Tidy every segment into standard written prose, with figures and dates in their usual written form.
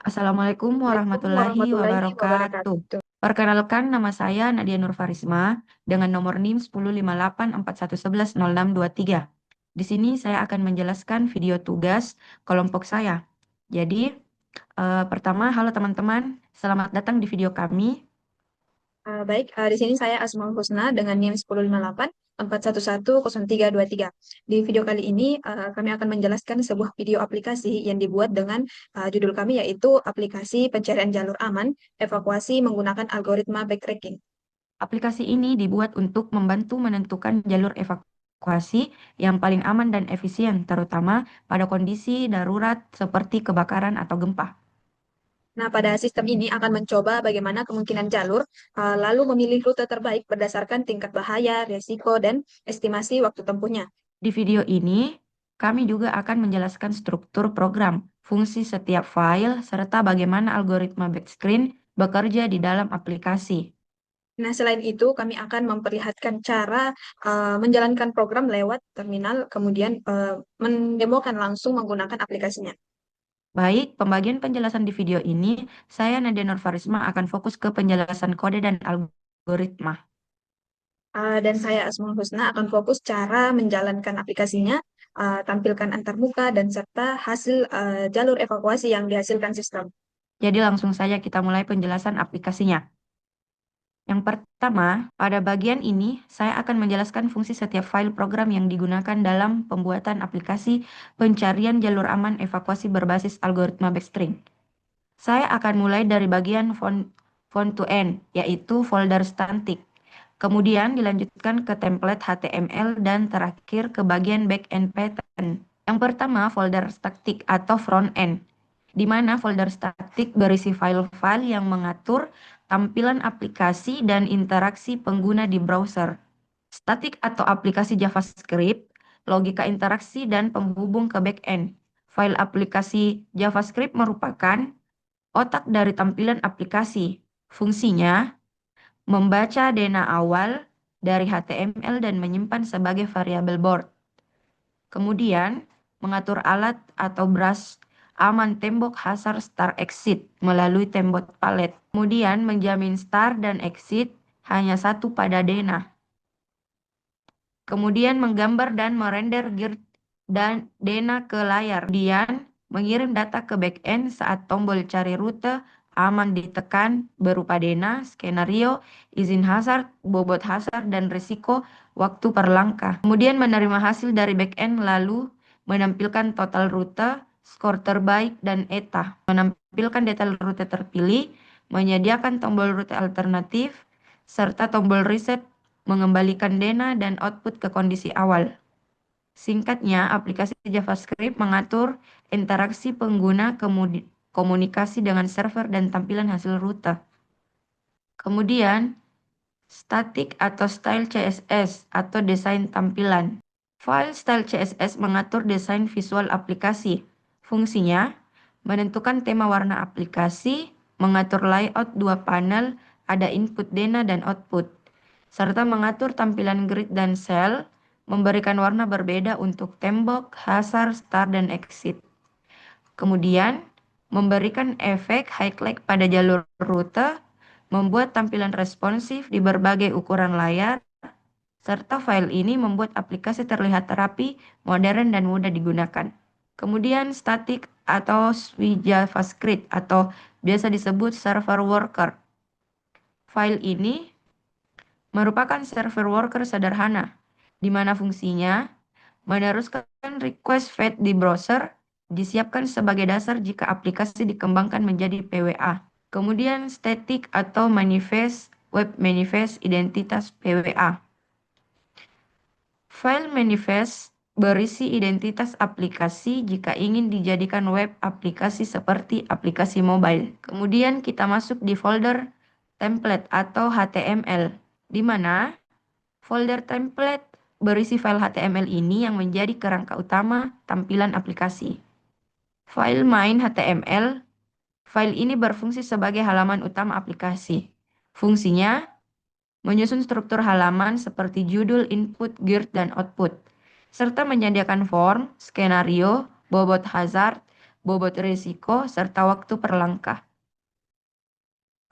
Assalamualaikum Assalamualaikum warahmatullahi warahmatullahi wabarakatuh. wabarakatuh. Perkenalkan nama saya Nadia Nurfarisma dengan nomor NIM 105841110623. Di sini saya akan menjelaskan video tugas kelompok saya. Jadi, pertama, halo teman-teman, selamat datang di video kami. Baik, di sini saya Asmaul Husna dengan NIM 105841110323. Di video kali ini kami akan menjelaskan sebuah video aplikasi yang dibuat dengan judul kami yaitu aplikasi pencarian jalur aman, evakuasi menggunakan algoritma backtracking. Aplikasi ini dibuat untuk membantu menentukan jalur evakuasi yang paling aman dan efisien, terutama pada kondisi darurat seperti kebakaran atau gempa. Nah, pada sistem ini akan mencoba bagaimana kemungkinan jalur, lalu memilih rute terbaik berdasarkan tingkat bahaya, resiko, dan estimasi waktu tempuhnya. Di video ini, kami juga akan menjelaskan struktur program, fungsi setiap file, serta bagaimana algoritma backscreen bekerja di dalam aplikasi. Nah, selain itu, kami akan memperlihatkan cara menjalankan program lewat terminal, kemudian mendemokan langsung menggunakan aplikasinya. Baik, pembagian penjelasan di video ini, saya Nadia Nurfarisma akan fokus ke penjelasan kode dan algoritma. Dan saya Asmaul Husna akan fokus cara menjalankan aplikasinya, tampilkan antarmuka, dan serta hasil jalur evakuasi yang dihasilkan sistem. Jadi langsung saja kita mulai penjelasan aplikasinya. Yang pertama, pada bagian ini saya akan menjelaskan fungsi setiap file program yang digunakan dalam pembuatan aplikasi pencarian jalur aman evakuasi berbasis algoritma backstream. Saya akan mulai dari bagian font to end, yaitu folder static. Kemudian dilanjutkan ke template HTML dan terakhir ke bagian backend pattern. Yang pertama, folder static atau front end, di mana folder static berisi file-file yang mengatur tampilan aplikasi dan interaksi pengguna di browser. Static atau aplikasi JavaScript, logika interaksi dan penghubung ke backend. File aplikasi JavaScript merupakan otak dari tampilan aplikasi. Fungsinya membaca dena awal dari HTML dan menyimpan sebagai variabel board. Kemudian, mengatur alat atau brush aman tembok hasar start exit melalui tembok palet. Kemudian, menjamin start dan exit hanya satu pada dena. Kemudian, menggambar dan merender grid dan dena ke layar. Kemudian, mengirim data ke backend saat tombol cari rute aman ditekan berupa dena, skenario, izin hazard, bobot hazard, dan risiko waktu per langkah. Kemudian menerima hasil dari backend lalu menampilkan total rute, skor terbaik, dan ETA. Menampilkan detail rute terpilih, menyediakan tombol rute alternatif, serta tombol reset mengembalikan dena dan output ke kondisi awal. Singkatnya, aplikasi JavaScript mengatur interaksi pengguna komunikasi dengan server dan tampilan hasil rute. Kemudian, static atau style CSS atau desain tampilan. File style CSS mengatur desain visual aplikasi. Fungsinya, menentukan tema warna aplikasi, mengatur layout dua panel, ada input dena dan output, serta mengatur tampilan grid dan cell, memberikan warna berbeda untuk tembok, hasar, start, dan exit. Kemudian, memberikan efek highlight pada jalur rute, membuat tampilan responsif di berbagai ukuran layar, serta file ini membuat aplikasi terlihat rapi, modern, dan mudah digunakan. Kemudian static atau Swift JavaScript atau biasa disebut server worker. File ini merupakan server worker sederhana, di mana fungsinya meneruskan request fetch di browser, disiapkan sebagai dasar jika aplikasi dikembangkan menjadi PWA. Kemudian static atau manifest, web manifest identitas PWA. File manifest berisi identitas aplikasi jika ingin dijadikan web aplikasi seperti aplikasi mobile. Kemudian kita masuk di folder template atau HTML, di mana folder template berisi file HTML ini yang menjadi kerangka utama tampilan aplikasi. File main HTML, file ini berfungsi sebagai halaman utama aplikasi. Fungsinya menyusun struktur halaman seperti judul, input, guide, dan output, serta menyediakan form, skenario, bobot hazard, bobot risiko, serta waktu per langkah.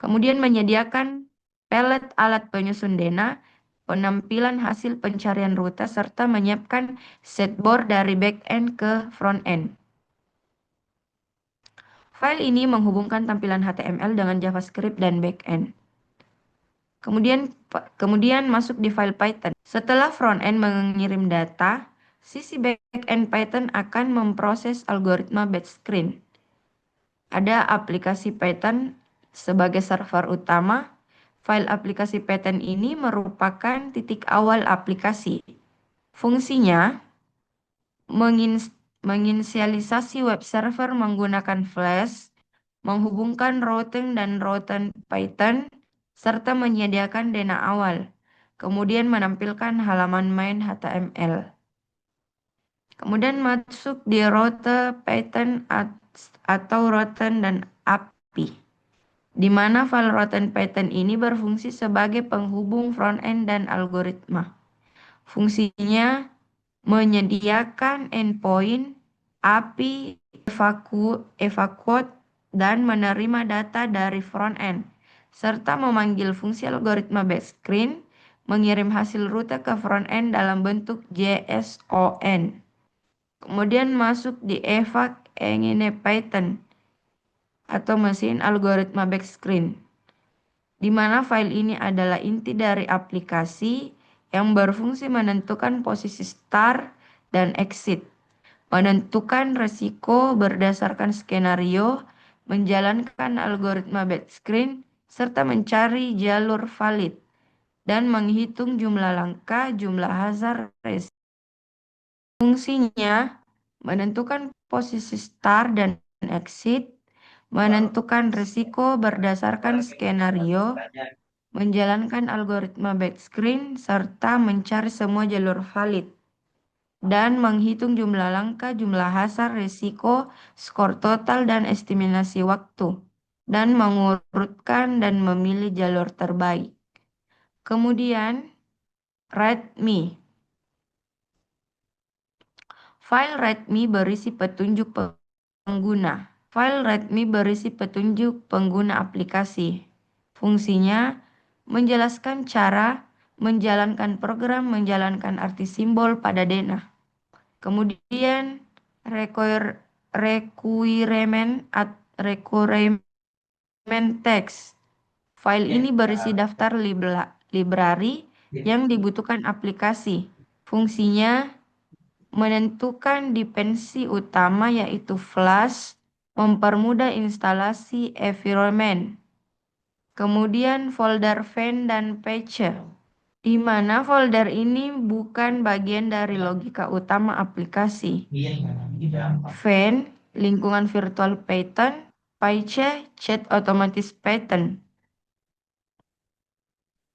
Kemudian menyediakan pelet alat penyusun Dena, penampilan hasil pencarian rute, serta menyiapkan setboard dari back-end ke front-end. File ini menghubungkan tampilan HTML dengan JavaScript dan back-end. Kemudian masuk di file Python. Setelah front-end mengirim data, sisi back-end Python akan memproses algoritma batch screen. Ada aplikasi Python sebagai server utama. File aplikasi Python ini merupakan titik awal aplikasi. Fungsinya menginisialisasi web server menggunakan Flash, menghubungkan routing dan router Python, serta menyediakan Dena awal. Kemudian menampilkan halaman main HTML. Kemudian masuk di router Python atau router dan API, di mana file router Python ini berfungsi sebagai penghubung front-end dan algoritma. Fungsinya menyediakan endpoint, API, evacuate, dan menerima data dari front-end, serta memanggil fungsi algoritma backscreen, mengirim hasil rute ke front-end dalam bentuk JSON. Kemudian masuk di evac engine Python atau mesin algoritma backscreen, di mana file ini adalah inti dari aplikasi yang berfungsi menentukan posisi start dan exit, menentukan resiko berdasarkan skenario, menjalankan algoritma backscreen, serta mencari jalur valid, dan menghitung jumlah langkah, jumlah hazard, resiko. Fungsinya menentukan posisi start dan exit, menentukan risiko berdasarkan skenario, menjalankan algoritma backscreen, serta mencari semua jalur valid, dan menghitung jumlah langkah, jumlah hazard, risiko, skor total, dan estimasi waktu, dan mengurutkan dan memilih jalur terbaik. Kemudian, README. File README berisi petunjuk pengguna. File README berisi petunjuk pengguna aplikasi. Fungsinya menjelaskan cara menjalankan program, menjalankan arti simbol pada Dena. Kemudian requirement text. File ini berisi daftar library yang dibutuhkan aplikasi. Fungsinya menentukan dependensi utama yaitu Flash, mempermudah instalasi environment. Kemudian folder fan dan patch, di mana folder ini bukan bagian dari logika utama aplikasi. Fan, lingkungan virtual Python, patch, chat otomatis Python.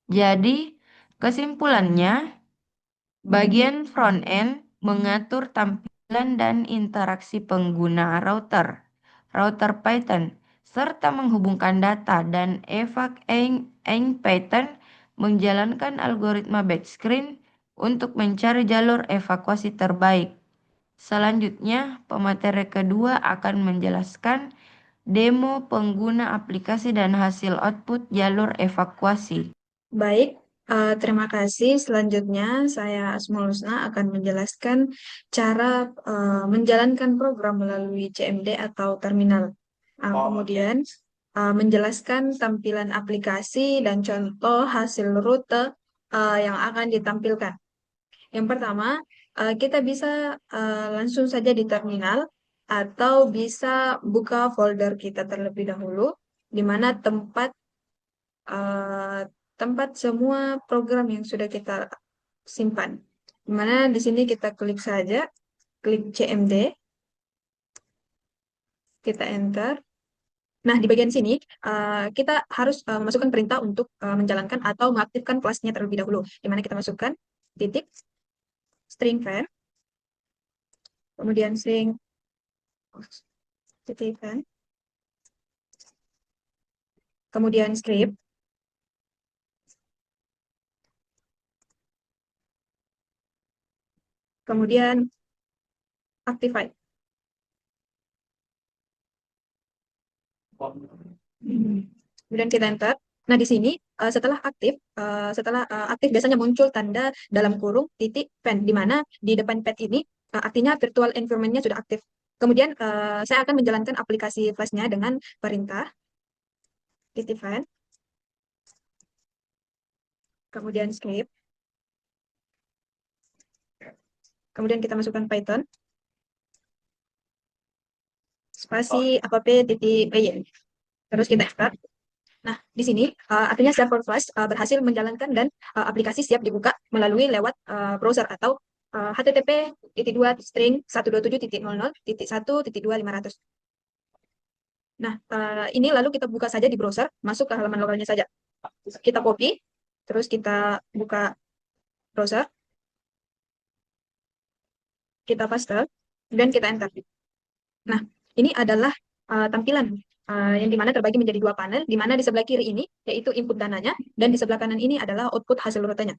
Jadi, kesimpulannya, bagian front-end mengatur tampilan dan interaksi pengguna router Python, serta menghubungkan data, dan evac eng Python menjalankan algoritma backscreen untuk mencari jalur evakuasi terbaik. Selanjutnya, pemateri kedua akan menjelaskan demo pengguna aplikasi dan hasil output jalur evakuasi. Baik, terima kasih. Selanjutnya, saya Asmaul Husna akan menjelaskan cara menjalankan program melalui CMD atau terminal. Kemudian, menjelaskan tampilan aplikasi dan contoh hasil rute yang akan ditampilkan. Yang pertama, kita bisa langsung saja di terminal atau bisa buka folder kita terlebih dahulu, di mana eh, tempat semua program yang sudah kita simpan. Di mana di sini kita klik saja, klik CMD, kita enter. Nah, di bagian sini kita harus memasukkan perintah untuk menjalankan atau mengaktifkan kelasnya terlebih dahulu. Di mana kita masukkan titik, string var, kemudian string titik var, kemudian script, kemudian activate. Kemudian kita enter. Nah, di sini setelah aktif biasanya muncul tanda dalam kurung titik pen, di mana di depan pen ini artinya virtual environment-nya sudah aktif. Kemudian saya akan menjalankan aplikasi flashnya dengan perintah titik pen, kemudian escape, kemudian kita masukkan Python, spasi app titik py. Terus kita enter. Nah, di sini artinya server flash berhasil menjalankan dan aplikasi siap dibuka melalui lewat browser atau http://string 127.00.1.2500. Nah, ini lalu kita buka saja di browser, masuk ke halaman lokalnya saja. Kita copy, terus kita buka browser, kita paste, dan kita enter. Nah, ini adalah tampilan yang dimana terbagi menjadi dua panel, di mana di sebelah kiri ini yaitu input dananya, dan di sebelah kanan ini adalah output hasil rutenya.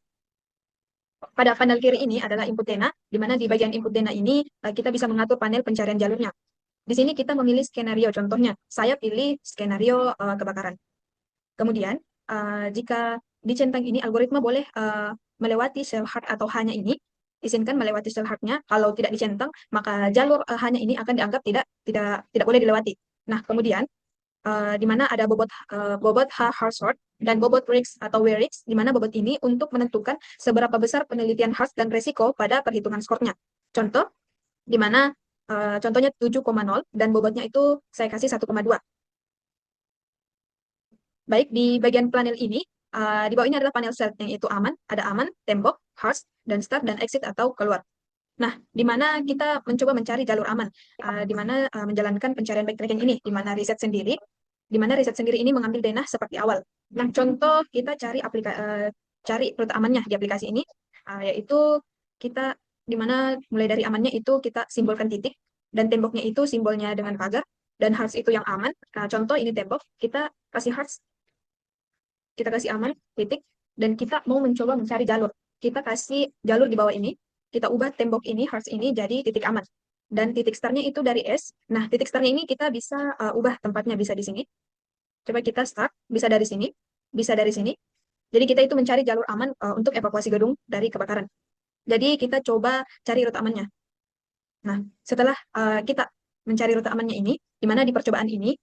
Pada panel kiri ini adalah input dena, di mana di bagian input dena ini kita bisa mengatur panel pencarian jalurnya. Di sini kita memilih skenario, contohnya saya pilih skenario kebakaran. Kemudian jika di centang ini algoritma boleh melewati sel hard atau hanya ini, izinkan melewati sel hardnya. Kalau tidak dicentang, maka jalur hanya ini akan dianggap tidak boleh dilewati. Nah, kemudian di mana ada bobot hard sort dan bobot RIX atau WRIX, di mana bobot ini untuk menentukan seberapa besar penelitian hard dan resiko pada perhitungan skornya. Contoh, di mana contohnya 7,0 dan bobotnya itu saya kasih 1,2. Baik, di bagian panel ini, di bawah ini adalah panel set yang itu aman, ada aman, tembok, harsh, dan start, dan exit atau keluar. Nah, di mana kita mencoba mencari jalur aman, di mana menjalankan pencarian backtracking ini, di mana riset sendiri ini mengambil denah seperti awal. Nah, contoh kita cari rute amannya di aplikasi ini, yaitu kita di mana mulai dari amannya itu kita simbolkan titik, dan temboknya itu simbolnya dengan pagar, dan harsh itu yang aman. Contoh ini tembok, kita kasih harsh, kita kasih aman, titik, dan kita mau mencoba mencari jalur. Kita kasih jalur di bawah ini, kita ubah tembok ini, harsh ini, jadi titik aman. Dan titik startnya itu dari S. Nah, titik startnya ini kita bisa ubah tempatnya, bisa di sini. Coba kita start, bisa dari sini, bisa dari sini. Jadi kita itu mencari jalur aman untuk evakuasi gedung dari kebakaran. Jadi kita coba cari rute amannya. Nah, setelah kita mencari rute amannya ini, di mana di percobaan ini,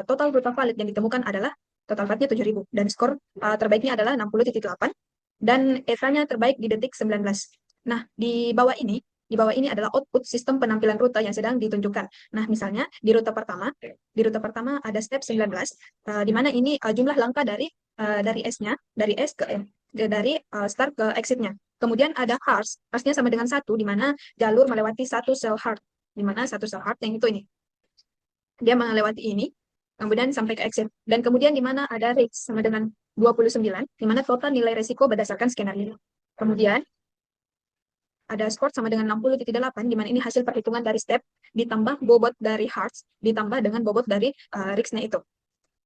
total rute valid yang ditemukan adalah total validnya 7.000, dan skor terbaiknya adalah 60,8, dan etanya terbaik di detik 19. Nah, di bawah ini adalah output sistem penampilan rute yang sedang ditunjukkan. Nah, misalnya di rute pertama ada step 19, di mana ini jumlah langkah dari S-nya, dari S ke M, dari start ke exit-nya. Kemudian ada harsh-nya sama dengan 1, di mana jalur melewati satu sel hard, di mana satu sel hard yang itu ini. Dia melewati ini, kemudian sampai ke exit. Dan kemudian di mana ada RIX sama dengan 29, di mana total nilai resiko berdasarkan skenario. Kemudian ada skor sama dengan 60,8, di mana ini hasil perhitungan dari step, ditambah bobot dari harsh, ditambah dengan bobot dari RIX-nya itu.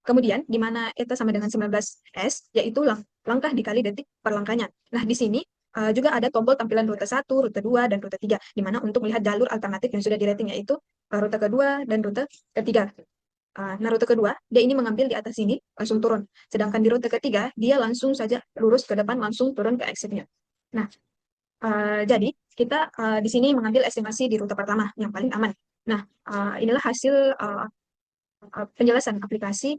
Kemudian, di mana eta sama dengan 19S, yaitu langkah dikali detik per langkahnya. Nah, di sini juga ada tombol tampilan rute 1, rute 2, dan rute 3, di mana untuk melihat jalur alternatif yang sudah di-rating, yaitu rute kedua dan rute ketiga. Nah, rute kedua, dia ini mengambil di atas sini, langsung turun. Sedangkan di rute ketiga, dia langsung saja lurus ke depan, langsung turun ke exit-nya. Nah, jadi kita di sini mengambil estimasi di rute pertama, yang paling aman. Nah, inilah hasil penjelasan aplikasi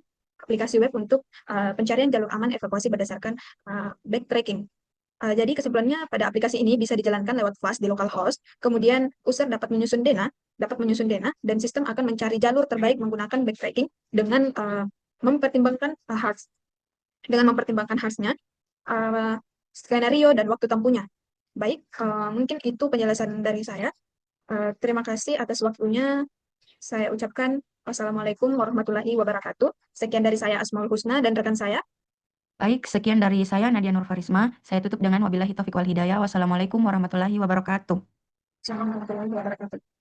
web untuk pencarian jalur aman evakuasi berdasarkan backtracking. Jadi kesimpulannya, pada aplikasi ini bisa dijalankan lewat flash di localhost, kemudian user dapat menyusun dena, dan sistem akan mencari jalur terbaik menggunakan backtracking dengan mempertimbangkan harsh-nya, skenario, dan waktu tempuhnya. Baik, mungkin itu penjelasan dari saya. Terima kasih atas waktunya. Saya ucapkan wassalamualaikum warahmatullahi wabarakatuh. Sekian dari saya, Asmaul Husna, dan rekan saya. Baik, sekian dari saya Nadia Nurfarisma. Saya tutup dengan wabillahi taufiq wal hidayah. Wassalamualaikum warahmatullahi wabarakatuh. Assalamualaikum warahmatullahi wabarakatuh.